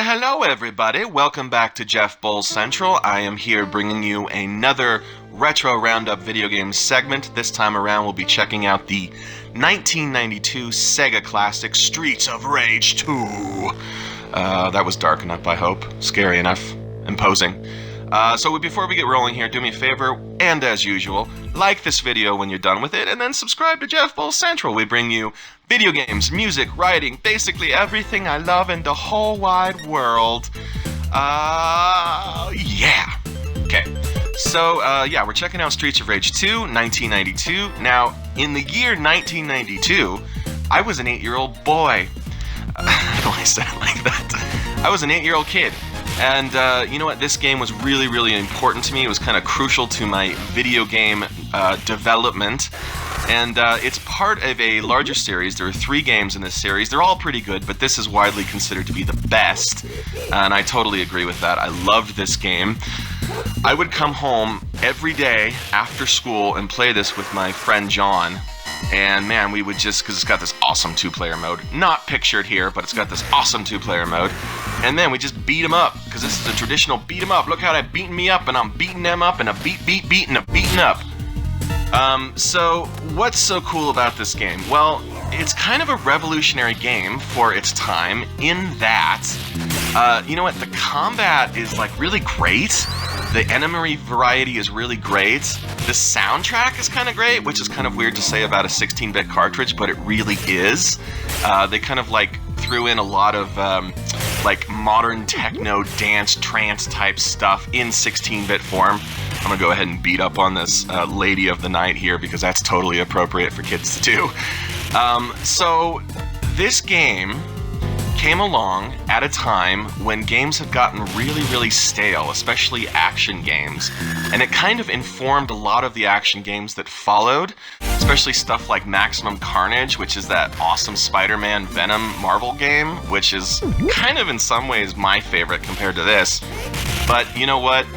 Why, hello everybody. Welcome back to Jeff Bowles Central. I am here bringing you another Retro Roundup video game segment. This time around we'll be checking out the 1992 Sega classic Streets of Rage 2. That was dark enough, I hope. Scary enough. Imposing. So before we get rolling here, do me a favor, and as usual, like this video when you're done with it, and then subscribe to Jeff Bowles Central. We bring you video games, music, writing, basically everything I love in the whole wide world. Yeah. Okay. So, yeah, we're checking out Streets of Rage 2, 1992. Now, in the year 1992, I was an 8-year-old boy. I don't know why I said it like that. I was an 8-year-old kid. And you know what? This game was really, really important to me. It was kind of crucial to my video game development. And it's part of a larger series. There are 3 games in this series. They're all pretty good, but this is widely considered to be the best. And I totally agree with that. I loved this game. I would come home every day after school and play this with my friend John. And man, we would just, because it's got this awesome 2-player mode. Not pictured here, but it's got this awesome 2-player mode. And then we just beat them up, because this is a traditional beat 'em up. Look how they're beating me up, and I'm beating them up, and a beat, and a beating up. So what's so cool about this game? Well, it's kind of a revolutionary game for its time in that, you know what, the combat is like really great. The enemy variety is really great. The soundtrack is kind of great, which is kind of weird to say about a 16-bit cartridge, but it really is. They kind of like threw in a lot of like modern techno, dance, trance type stuff in 16-bit form. I'm gonna go ahead and beat up on this lady of the night here because that's totally appropriate for kids to do. So this game came along at a time when games had gotten really, really stale, especially action games. And it kind of informed a lot of the action games that followed, especially stuff like Maximum Carnage, which is that awesome Spider-Man Venom Marvel game, which is kind of in some ways my favorite compared to this. But you know what?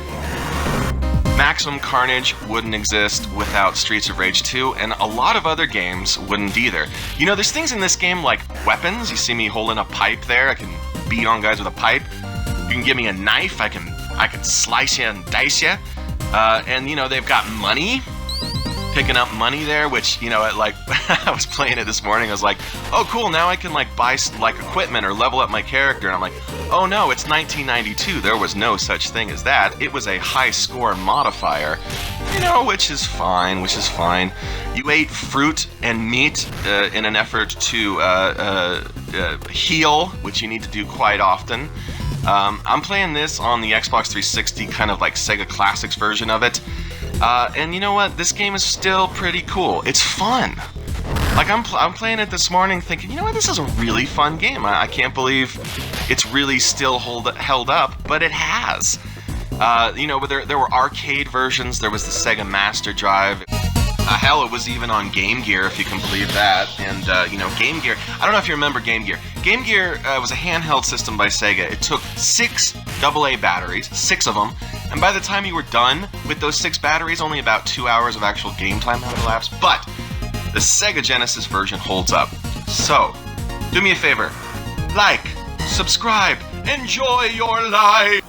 Maximum Carnage wouldn't exist without Streets of Rage 2, and a lot of other games wouldn't either. You know, there's things in this game like weapons. You see me holding a pipe there. I can beat on guys with a pipe. You can give me a knife. I can slice you and dice you. And, you know, they've got money. Picking up money there, which, you know, like, I was playing it this morning, I was like, oh cool, now I can like buy like equipment or level up my character, and I'm like, oh no, it's 1992, there was no such thing as that. It was a high score modifier, you know, which is fine, You ate fruit and meat in an effort to heal, which you need to do quite often. I'm playing this on the Xbox 360, kind of like Sega Classics version of it. And you know what? This game is still pretty cool. It's fun. Like, I'm playing it this morning thinking, you know what? This is a really fun game. I can't believe it's really still held up, but it has. You know, there were arcade versions. There was the Sega Master Drive. Hell, it was even on Game Gear, if you can believe that. And, you know, Game Gear... I don't know if you remember Game Gear. Game Gear was a handheld system by Sega. It took 6 AA batteries, 6 of them, and by the time you were done with those 6 batteries, only about 2 hours of actual game time had elapsed. But the Sega Genesis version holds up. So, do me a favor. Like, subscribe, enjoy your life!